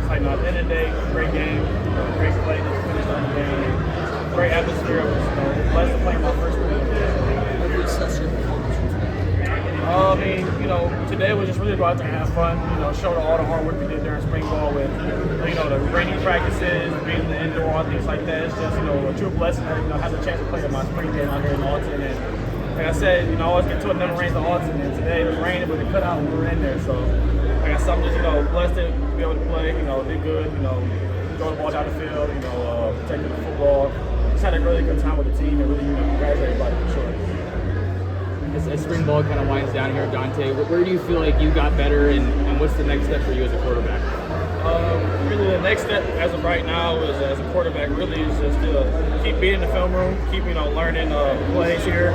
It's like, at the end of the day, great game, great play to finish on the game, great atmosphere. Blessed to play my first game. What do you assess your performance from today? I mean, today was just really go out there and have fun. Show all the hard work we did during spring ball with, the training practices, being in the indoor, all things like that. It's just, a true blessing to have the chance to play in my spring game out here in Alton. And like I said, I always get to it, never rains in Alton. And today it was raining, but it cut out when we were in there. So like I said, I'm just, blessed to be able to play. Did good. Throw the ball down the field. Protected the football. Just had a really good time with the team, and really, congratulate everybody for sure. As spring ball kind of winds down here, Dante, where do you feel like you got better, and what's the next step for you as a quarterback? Really, the next step as of right now is as a quarterback really is just to keep being in the film room, keep learning plays here.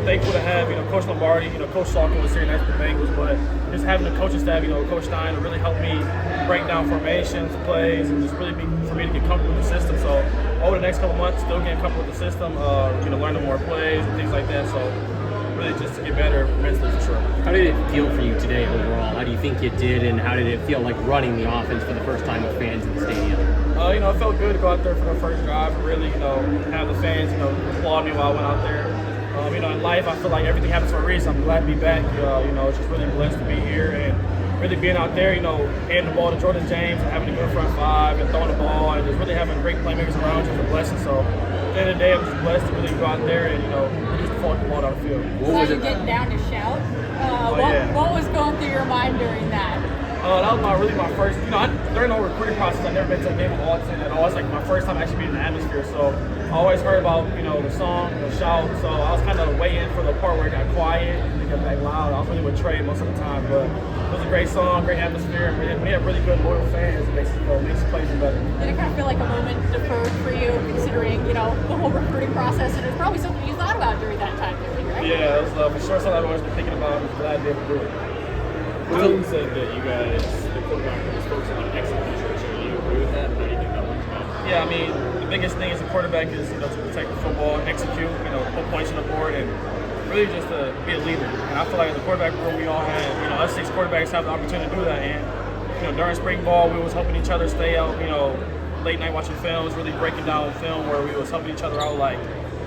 Thankful to have Coach Lombardi, Coach Salkin was here and that's the Bengals, but just having the coaching staff, Coach Stein, really helped me break down formations, plays, and just really for me to get comfortable with the system. So over the next couple months, still getting comfortable with the system, learning more plays and things like that. So really just to get better mentally for sure. How did it feel for you today overall? How do you think it did, and how did it feel like running the offense for the first time with fans in the stadium? It felt good to go out there for the first drive and really, have the fans, applaud me while I went out there. In life, I feel like everything happens for a reason. I'm glad to be back. It's just really blessed to be here and really being out there, handing the ball to Jordan James and having a good front five and throwing the ball and just really having great playmakers around you is a blessing. So at the end of the day, I'm just blessed to really go out there and, produce the ball down the field. So you're getting down to shout. What was going through your mind during that? That was really my first, during the whole recruiting process, I've never been to a game of Alton at all. It's like my first time actually being in the atmosphere. So I always heard about, the song, the shout. So I was kind of waiting for the part where it got quiet and it got back loud. I was really with Trey most of the time, but it was a great song, great atmosphere. And we have really good, loyal fans. It makes the place better. Did it kind of feel like a moment deferred for you, considering, the whole recruiting process? And it's probably something you thought about during that time period, right? Yeah, it was for sure something I've always been thinking about. I'm glad to be able to do it. Dylan said that you guys, the quarterback, was focusing on execution. Do you agree with that? How do you think that works out? Yeah, the biggest thing as a quarterback is to protect the football, execute, put points on the board, and really just to be a leader. And I feel like as a quarterback room, we all had, us 6 quarterbacks have the opportunity to do that. And during spring ball, we was helping each other stay out. Late night watching films, really breaking down film where we was helping each other out. Like,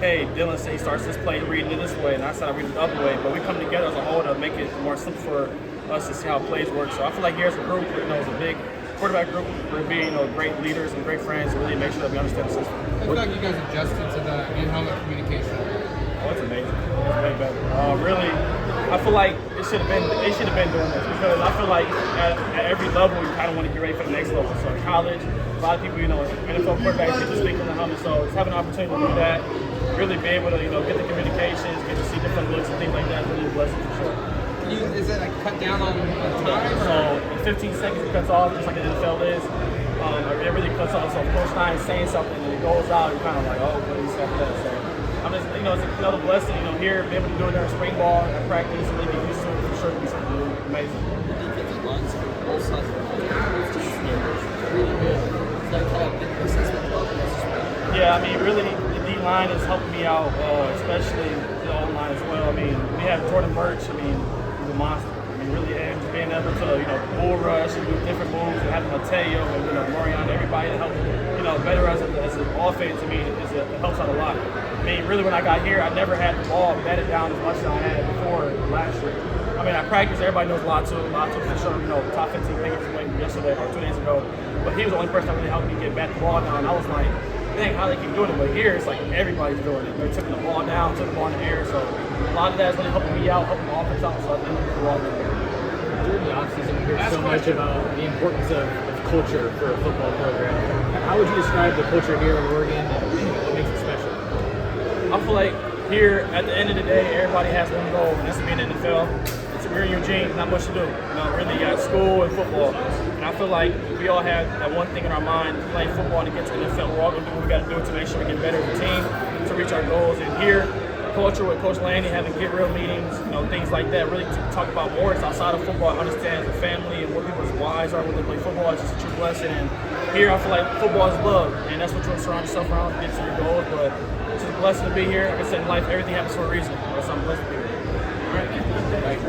hey, Dylan said he starts this play, reading it this way, and I said I read it the other way. But we come together as a whole to make it more simple for us to see how plays work. So I feel like here as a group, it's a big quarterback group. We're being, great leaders and great friends to really make sure that we understand the system. I feel like you guys adjusted to the in-helmet communication. Oh, it's amazing. It's way better. Really, I feel like they should have been doing this because I feel like at every level you kind of want to get ready for the next level. So in college, a lot of people, NFL quarterbacks get to speak on the helmet. So just having an opportunity to do that, really be able to, get the communications, get to see different looks and things like that, really a blessing for sure. Is it like cut down on time? So in 15 seconds it cuts off, just like the NFL is. It really cuts off. So if Coach Stein is saying something and it goes out, you're kind of like, oh, what do you say after that? So I'm just, it's another blessing, here, be able to do it during spring ball at practice, really get used to it for sure to be something really amazing. The defensive lines for both sides of the ball, it's just really good. Is that kind of been the assessment of this spring? Yeah, really, the D line is helping me out, especially the O line as well. We have Jordan Birch. He's a monster. Really, and being able to, bull rush and do different moves, and having Mateo and Morion, everybody to help, better as an offense. It helps out a lot. Really, when I got here, I never had the ball batted down as much as I had before last year. I practice. Everybody knows Latu for sure. Top 15 pickings went yesterday or 2 days ago. But he was the only person that really helped me get back the ball down. I was like, dang, how they keep doing it? But here, it's like everybody's doing it. They're taking the ball down, took the ball in the air. So a lot of that is really helping me out, helping the offense out. So I think the ball down. During the offseason, we hear so much about the importance of culture for a football program. How would you describe the culture here in Oregon and what makes it special? I feel like here, at the end of the day, everybody has one goal, and that's to be in the NFL. We're in Eugene, not much to do. Really, you got school and football. And I feel like we all have that one thing in our mind, playing football to get to the NFL. We're all going to do what we got to do to make sure we get better as a team, to reach our goals. And here, culture with Coach Landy, having get real meetings, things like that, really to talk about more. It's outside of football, understand the family and what people's whys are when they play football. It's just a true blessing. And here, I feel like football is love, and that's what you want to surround yourself around to get to your goals. But it's just a blessing to be here. Like I said, in life, everything happens for a reason. So I'm blessed to be here. All right.